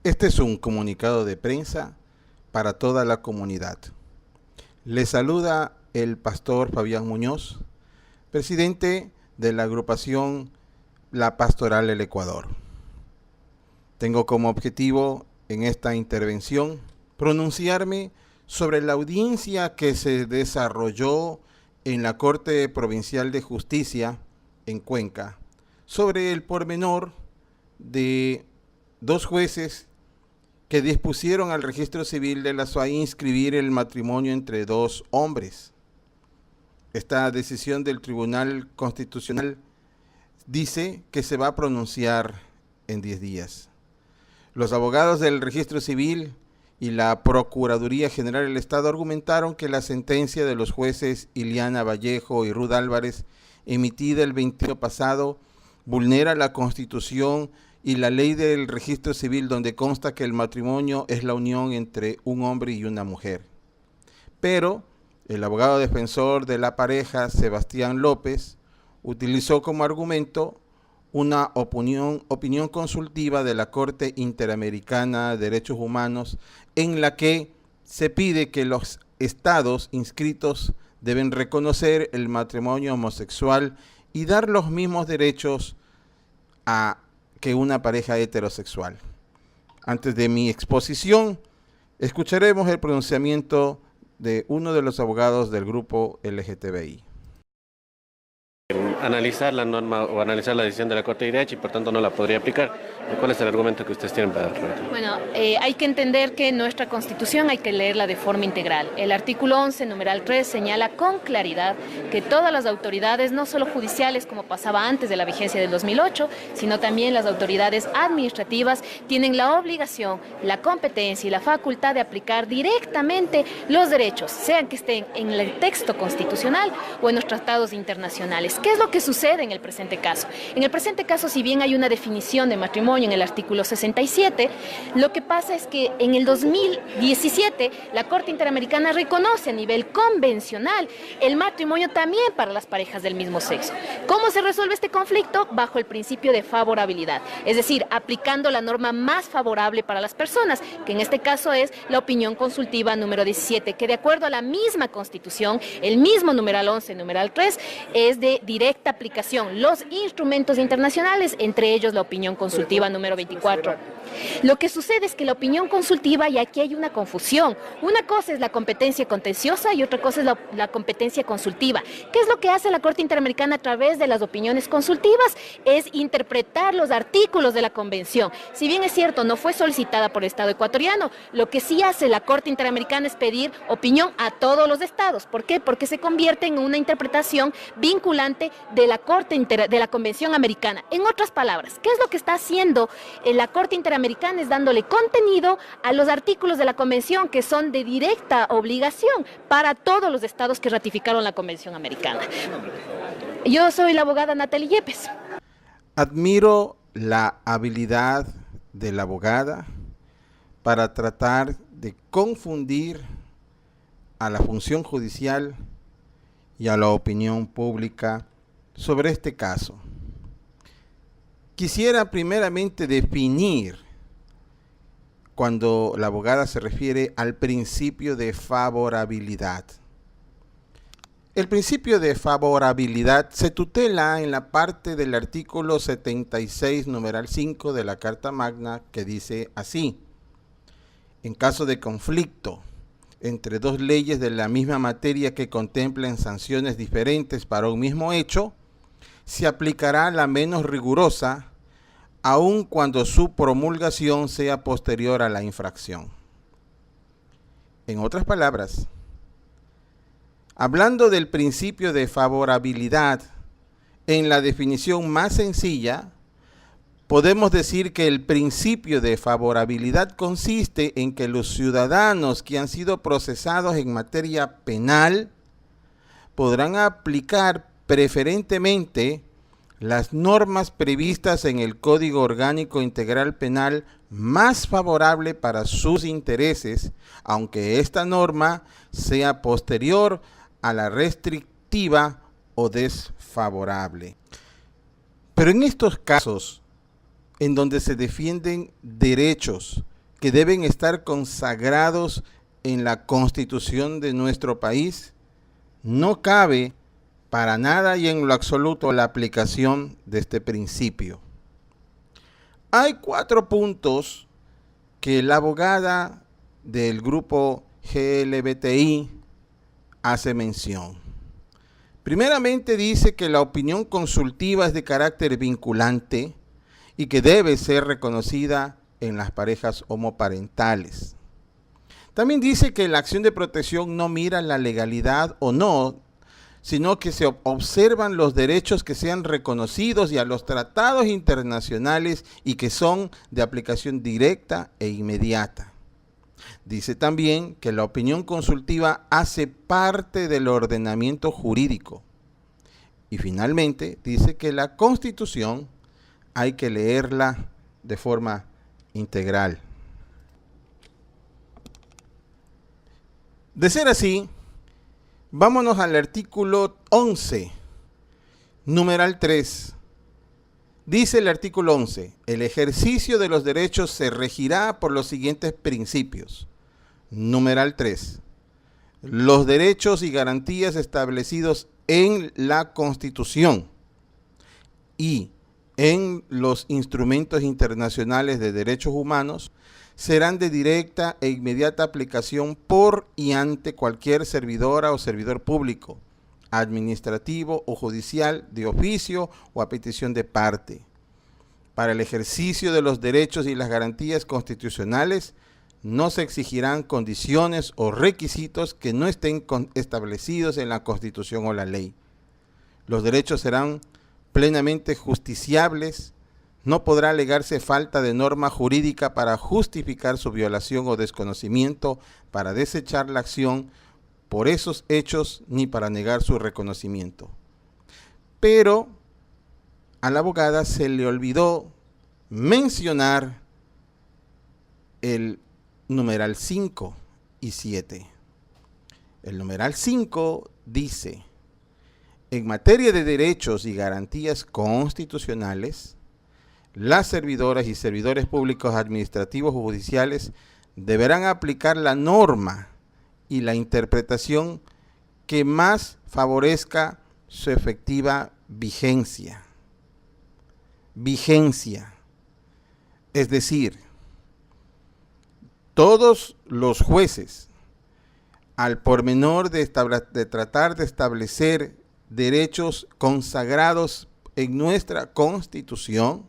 Este es un comunicado de prensa para toda la comunidad. Les saluda el pastor Fabián Muñoz, presidente de la agrupación La Pastoral del Ecuador. Tengo como objetivo en esta intervención pronunciarme sobre la audiencia que se desarrolló en la Corte Provincial de Justicia en Cuenca sobre el pormenor de dos jueces que dispusieron al registro civil de la SUAY inscribir el matrimonio entre dos hombres. Esta decisión del Tribunal Constitucional dice que se va a pronunciar en 10 días. Los abogados del registro civil y la Procuraduría General del Estado argumentaron que la sentencia de los jueces Iliana Vallejo y Ruth Álvarez, emitida el 21 pasado, vulnera la Constitución y la ley del registro civil, donde consta que el matrimonio es la unión entre un hombre y una mujer. Pero el abogado defensor de la pareja, Sebastián López, utilizó como argumento una opinión consultiva de la Corte Interamericana de Derechos Humanos, en la que se pide que los estados inscritos deben reconocer el matrimonio homosexual y dar los mismos derechos que una pareja heterosexual. Antes de mi exposición, escucharemos el pronunciamiento de uno de los abogados del grupo LGTBI. Analizar la norma o analizar la decisión de la Corte de Derecho y por tanto no la podría aplicar. ¿Cuál es el argumento que ustedes tienen para dar? Bueno, hay que entender que nuestra Constitución hay que leerla de forma integral. El artículo 11, numeral 3, señala con claridad que todas las autoridades, no solo judiciales como pasaba antes de la vigencia del 2008, sino también las autoridades administrativas, tienen la obligación, la competencia y la facultad de aplicar directamente los derechos, sean que estén en el texto constitucional o en los tratados internacionales. ¿Qué es lo que sucede en el presente caso? En el presente caso, si bien hay una definición de matrimonio en el artículo 67, lo que pasa es que en el 2017 la Corte Interamericana reconoce a nivel convencional el matrimonio también para las parejas del mismo sexo. ¿Cómo se resuelve este conflicto? Bajo el principio de favorabilidad, es decir, aplicando la norma más favorable para las personas, que en este caso es la opinión consultiva número 17, que de acuerdo a la misma Constitución, el mismo numeral 11, numeral 3, es de directa aplicación. Los instrumentos internacionales, entre ellos la opinión consultiva número 24. Lo que sucede es que la opinión consultiva, y aquí hay una confusión, una cosa es la competencia contenciosa y otra cosa es la competencia consultiva. ¿Qué es lo que hace la Corte Interamericana a través de las opiniones consultivas? Es interpretar los artículos de la Convención. Si bien es cierto, no fue solicitada por el Estado ecuatoriano, lo que sí hace la Corte Interamericana es pedir opinión a todos los estados. ¿Por qué? Porque se convierte en una interpretación vinculante de la de la Convención Americana. En otras palabras, ¿qué es lo que está haciendo la Corte Interamericana? Es dándole contenido a los artículos de la Convención que son de directa obligación para todos los estados que ratificaron la Convención Americana. Yo soy la abogada Natalie Yepes. Admiro la habilidad de la abogada para tratar de confundir a la función judicial y a la opinión pública sobre este caso. Quisiera primeramente definir cuando la abogada se refiere al principio de favorabilidad. El principio de favorabilidad se tutela en la parte del artículo 76, numeral 5 de la Carta Magna, que dice así: en caso de conflicto entre dos leyes de la misma materia que contemplen sanciones diferentes para un mismo hecho, se aplicará la menos rigurosa, aun cuando su promulgación sea posterior a la infracción. En otras palabras, hablando del principio de favorabilidad, en la definición más sencilla, podemos decir que el principio de favorabilidad consiste en que los ciudadanos que han sido procesados en materia penal podrán aplicar preferentemente las normas previstas en el Código Orgánico Integral Penal más favorable para sus intereses, aunque esta norma sea posterior a la restrictiva o desfavorable. Pero en estos casos, en donde se defienden derechos que deben estar consagrados en la Constitución de nuestro país, no cabe para nada y en lo absoluto la aplicación de este principio. Hay 4 puntos que la abogada del grupo GLBTI hace mención. Primeramente dice que la opinión consultiva es de carácter vinculante y que debe ser reconocida en las parejas homoparentales. También dice que la acción de protección no mira la legalidad o no, sino que se observan los derechos que sean reconocidos y a los tratados internacionales y que son de aplicación directa e inmediata. Dice también que la opinión consultiva hace parte del ordenamiento jurídico. Y finalmente dice que la Constitución hay que leerla de forma integral. De ser así, vámonos al artículo 11, numeral 3. Dice el artículo 11, el ejercicio de los derechos se regirá por los siguientes principios. Numeral 3, los derechos y garantías establecidos en la Constitución y en los instrumentos internacionales de derechos humanos serán de directa e inmediata aplicación por y ante cualquier servidora o servidor público, administrativo o judicial, de oficio o a petición de parte. Para el ejercicio de los derechos y las garantías constitucionales no se exigirán condiciones o requisitos que no estén establecidos en la Constitución o la ley. Los derechos serán plenamente justiciables. No podrá alegarse falta de norma jurídica para justificar su violación o desconocimiento, para desechar la acción por esos hechos, ni para negar su reconocimiento. Pero a la abogada se le olvidó mencionar el numeral 5 y 7. El numeral 5 dice: en materia de derechos y garantías constitucionales, las servidoras y servidores públicos administrativos o judiciales deberán aplicar la norma y la interpretación que más favorezca su efectiva vigencia. Vigencia. Es decir, todos los jueces, al pormenor de tratar de establecer derechos consagrados en nuestra Constitución,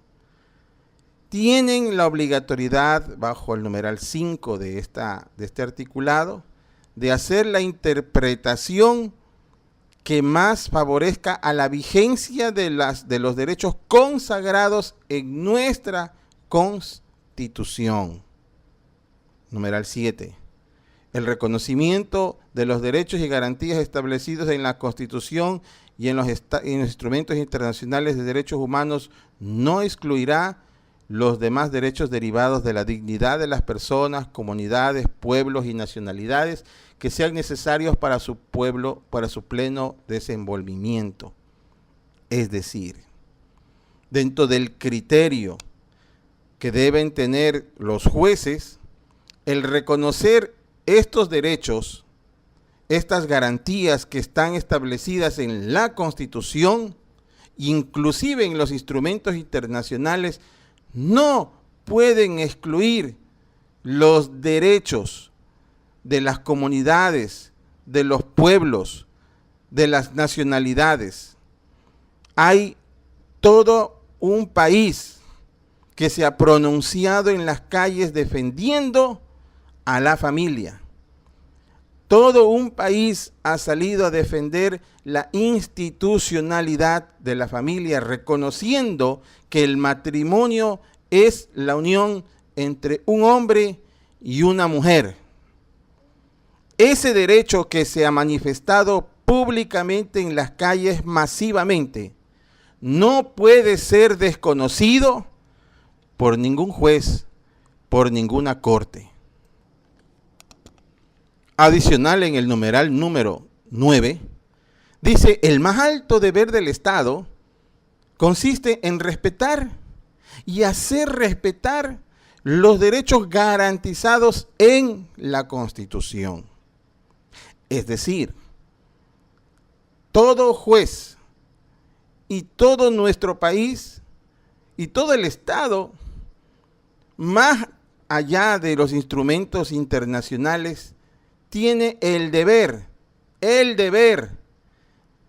tienen la obligatoriedad, bajo el numeral 5 de este articulado, de hacer la interpretación que más favorezca a la vigencia de los derechos consagrados en nuestra Constitución. Numeral 7. El reconocimiento de los derechos y garantías establecidos en la Constitución y en los instrumentos internacionales de derechos humanos no excluirá los demás derechos derivados de la dignidad de las personas, comunidades, pueblos y nacionalidades que sean necesarios para su pueblo, para su pleno desenvolvimiento. Es decir, dentro del criterio que deben tener los jueces, el reconocer estos derechos, estas garantías que están establecidas en la Constitución, inclusive en los instrumentos internacionales, no pueden excluir los derechos de las comunidades, de los pueblos, de las nacionalidades. Hay todo un país que se ha pronunciado en las calles defendiendo a la familia. Todo un país ha salido a defender la institucionalidad de la familia, reconociendo que el matrimonio es la unión entre un hombre y una mujer. Ese derecho que se ha manifestado públicamente en las calles masivamente no puede ser desconocido por ningún juez, por ninguna corte. Adicional, en el numeral número 9, dice: el más alto deber del Estado consiste en respetar y hacer respetar los derechos garantizados en la Constitución. Es decir, todo juez y todo nuestro país y todo el Estado, más allá de los instrumentos internacionales, tiene el deber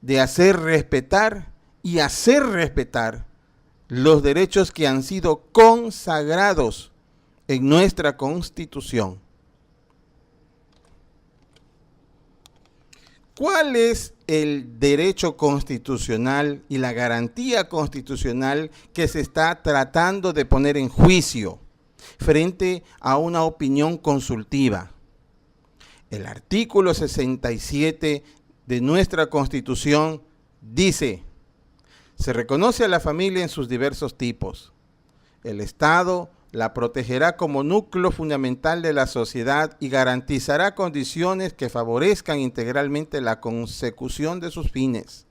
de hacer respetar y hacer respetar los derechos que han sido consagrados en nuestra Constitución. ¿Cuál es el derecho constitucional y la garantía constitucional que se está tratando de poner en juicio frente a una opinión consultiva? El artículo 67 de nuestra Constitución dice: se reconoce a la familia en sus diversos tipos. El Estado la protegerá como núcleo fundamental de la sociedad y garantizará condiciones que favorezcan integralmente la consecución de sus fines.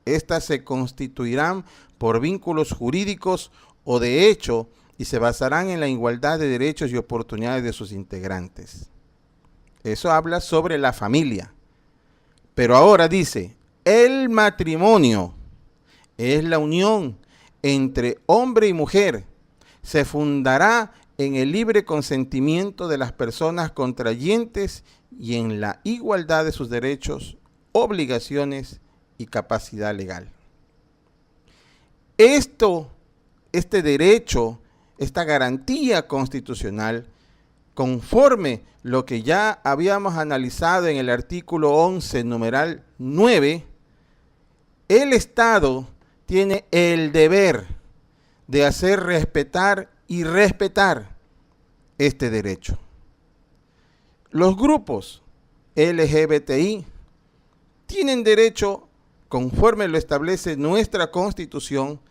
Estas se constituirán por vínculos jurídicos o de hecho y se basarán en la igualdad de derechos y oportunidades de sus integrantes. Eso habla sobre la familia. Pero ahora dice, el matrimonio es la unión entre hombre y mujer. Se fundará en el libre consentimiento de las personas contrayentes y en la igualdad de sus derechos, obligaciones y capacidad legal. Este derecho, esta garantía constitucional, conforme lo que ya habíamos analizado en el artículo 11, numeral 9, el Estado tiene el deber de hacer respetar y respetar este derecho. Los grupos LGBTI tienen derecho, conforme lo establece nuestra Constitución,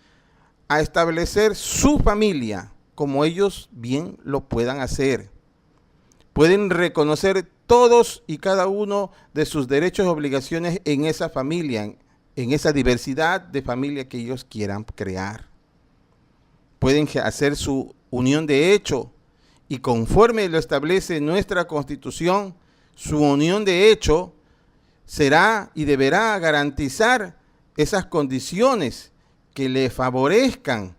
a establecer su familia como ellos bien lo puedan hacer. Pueden reconocer todos y cada uno de sus derechos y obligaciones en esa familia, en esa diversidad de familia que ellos quieran crear. Pueden hacer su unión de hecho y conforme lo establece nuestra Constitución, su unión de hecho será y deberá garantizar esas condiciones que le favorezcan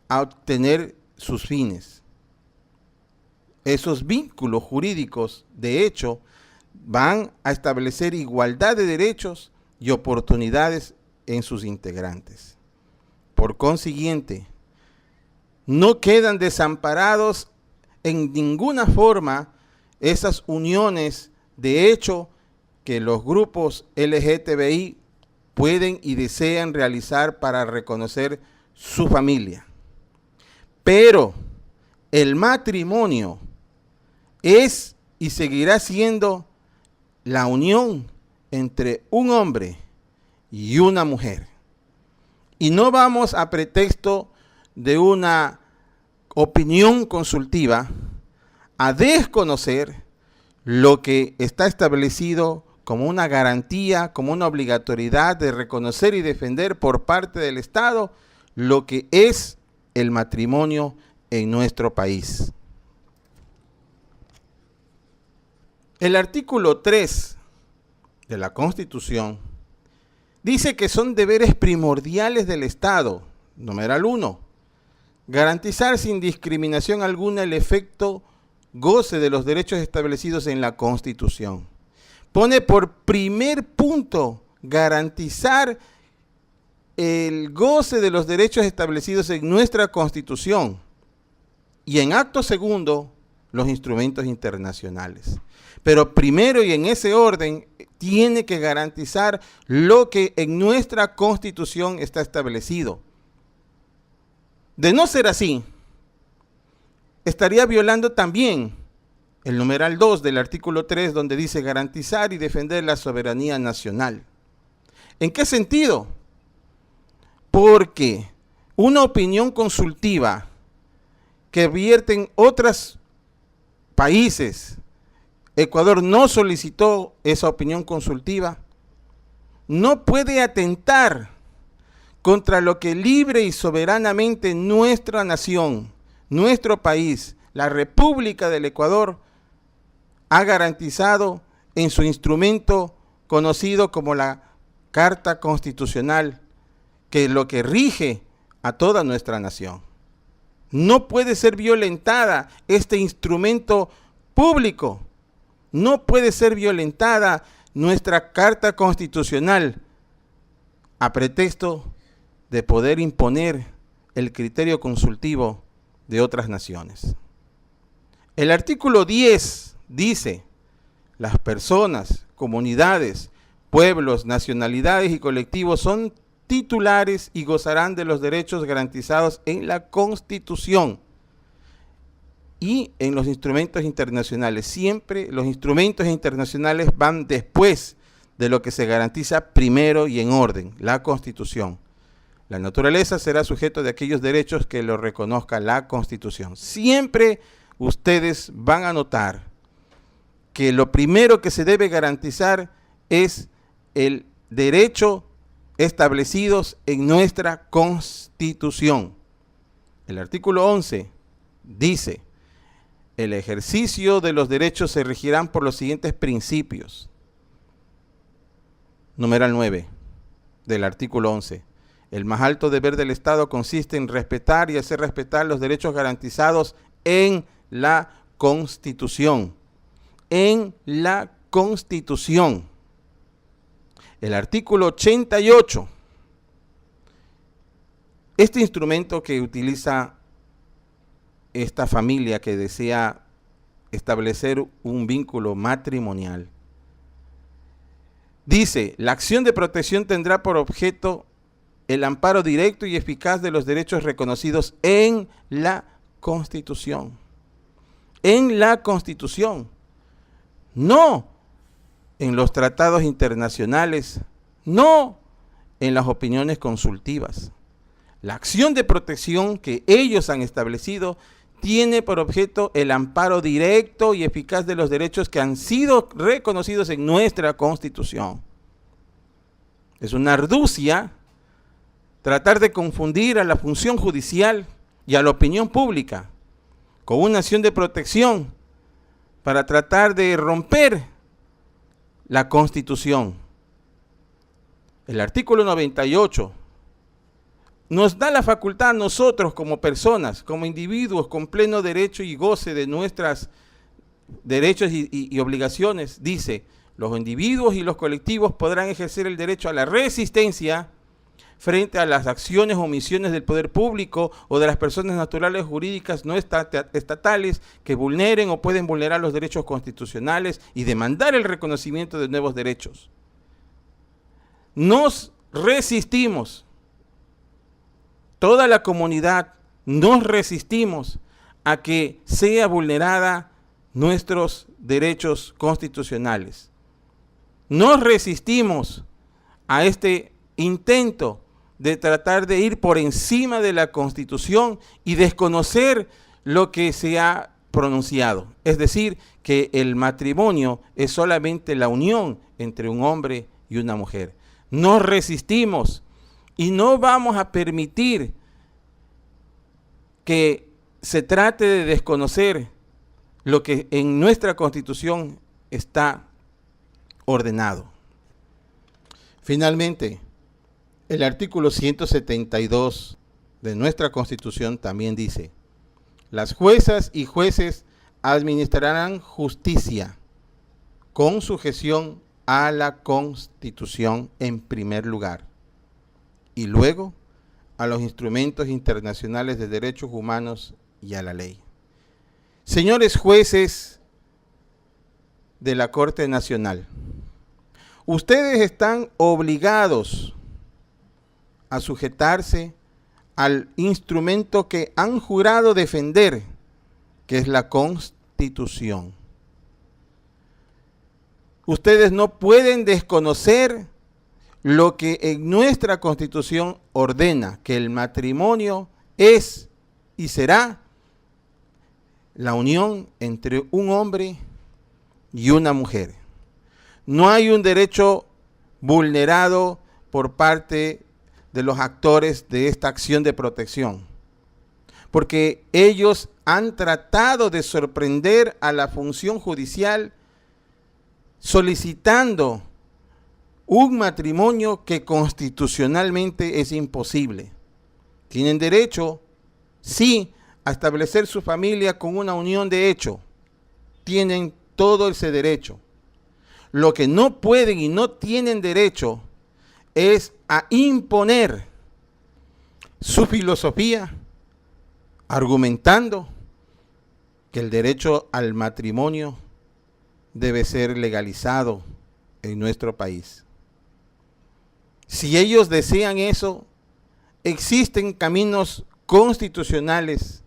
a obtener sus fines. Esos vínculos jurídicos, de hecho, van a establecer igualdad de derechos y oportunidades en sus integrantes. Por consiguiente, no quedan desamparados en ninguna forma esas uniones de hecho que los grupos LGTBI pueden y desean realizar para reconocer su familia. Pero el matrimonio es y seguirá siendo la unión entre un hombre y una mujer. Y no vamos a pretexto de una opinión consultiva a desconocer lo que está establecido como una garantía, como una obligatoriedad de reconocer y defender por parte del Estado lo que es el matrimonio en nuestro país. El artículo 3 de la Constitución dice que son deberes primordiales del Estado, numeral 1, garantizar sin discriminación alguna el efecto goce de los derechos establecidos en la Constitución. Pone por primer punto garantizar el goce de los derechos establecidos en nuestra Constitución y en acto segundo los instrumentos internacionales. Pero primero y en ese orden tiene que garantizar lo que en nuestra Constitución está establecido. De no ser así, estaría violando también el numeral 2 del artículo 3, donde dice garantizar y defender la soberanía nacional. ¿En qué sentido? Porque una opinión consultiva que vierten otros países, Ecuador no solicitó esa opinión consultiva, no puede atentar contra lo que libre y soberanamente nuestra nación, nuestro país, la República del Ecuador ha garantizado en su instrumento conocido como la Carta Constitucional, que es lo que rige a toda nuestra nación. No puede ser violentada este instrumento público, no puede ser violentada nuestra Carta Constitucional a pretexto de poder imponer el criterio consultivo de otras naciones. El artículo 10 dice: las personas, comunidades, pueblos, nacionalidades y colectivos son titulares y gozarán de los derechos garantizados en la Constitución y en los instrumentos internacionales. Siempre los instrumentos internacionales van después de lo que se garantiza primero y en orden, la Constitución. La naturaleza será sujeto de aquellos derechos que lo reconozca la Constitución. Siempre ustedes van a notar que lo primero que se debe garantizar es el derecho establecidos en nuestra Constitución. El artículo 11 dice: el ejercicio de los derechos se regirán por los siguientes principios. Numeral 9 del artículo 11. El más alto deber del Estado consiste en respetar y hacer respetar los derechos garantizados en la Constitución. En la Constitución. El artículo 88. Este instrumento que utiliza esta familia que desea establecer un vínculo matrimonial, dice: la acción de protección tendrá por objeto el amparo directo y eficaz de los derechos reconocidos en la Constitución. En la Constitución. No en los tratados internacionales, no en las opiniones consultivas. La acción de protección que ellos han establecido tiene por objeto el amparo directo y eficaz de los derechos que han sido reconocidos en nuestra Constitución. Es una arducia tratar de confundir a la función judicial y a la opinión pública con una acción de protección para tratar de romper la Constitución. El artículo 98 nos da la facultad a nosotros como personas, como individuos con pleno derecho y goce de nuestros derechos y obligaciones. Dice: los individuos y los colectivos podrán ejercer el derecho a la resistencia frente a las acciones o omisiones del poder público o de las personas naturales o jurídicas no estatales que vulneren o pueden vulnerar los derechos constitucionales y demandar el reconocimiento de nuevos derechos. Nos resistimos, toda la comunidad nos resistimos a que sea vulnerada nuestros derechos constitucionales. Nos resistimos a este intento de tratar de ir por encima de la Constitución y desconocer lo que se ha pronunciado. Es decir, que el matrimonio es solamente la unión entre un hombre y una mujer. Nos resistimos y no vamos a permitir que se trate de desconocer lo que en nuestra Constitución está ordenado. Finalmente, el artículo 172 de nuestra Constitución también dice: las juezas y jueces administrarán justicia con sujeción a la Constitución en primer lugar y luego a los instrumentos internacionales de derechos humanos y a la ley. Señores jueces de la Corte Nacional, ustedes están obligados a sujetarse al instrumento que han jurado defender, que es la Constitución. Ustedes no pueden desconocer lo que en nuestra Constitución ordena, que el matrimonio es y será la unión entre un hombre y una mujer. No hay un derecho vulnerado por parte de los actores de esta acción de protección. porque ellos han tratado de sorprender a la función judicial solicitando un matrimonio que constitucionalmente es imposible. Tienen derecho, sí, a establecer su familia con una unión de hecho. Tienen todo ese derecho. Lo que no pueden y no tienen derecho es a imponer su filosofía, argumentando que el derecho al matrimonio debe ser legalizado en nuestro país. Si ellos desean eso, existen caminos constitucionales,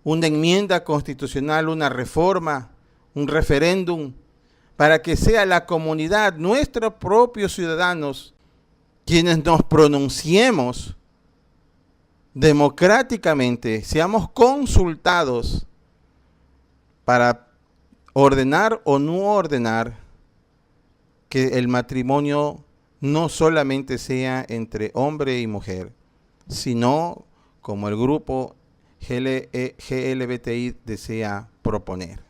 una enmienda constitucional, una reforma, un referéndum, para que sea la comunidad, nuestros propios ciudadanos, quienes nos pronunciemos democráticamente, seamos consultados para ordenar o no ordenar que el matrimonio no solamente sea entre hombre y mujer, sino como el grupo GLBTI desea proponer.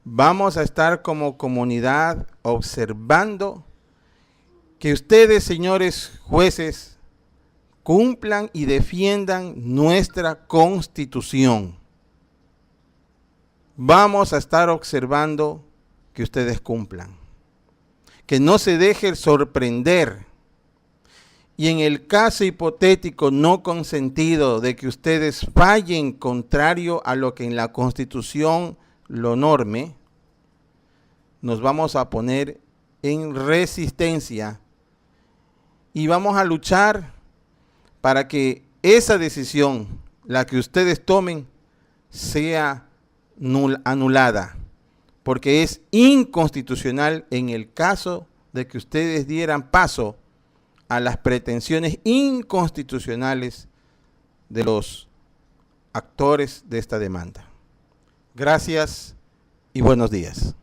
Vamos a estar como comunidad observando que ustedes, señores jueces, cumplan y defiendan nuestra Constitución. Vamos a estar observando que ustedes cumplan. Que no se dejen sorprender. Y en el caso hipotético no consentido de que ustedes fallen contrario a lo que en la Constitución lo norme, nos vamos a poner en resistencia y vamos a luchar para que esa decisión, la que ustedes tomen, sea anulada, porque es inconstitucional en el caso de que ustedes dieran paso a las pretensiones inconstitucionales de los actores de esta demanda. Gracias y buenos días.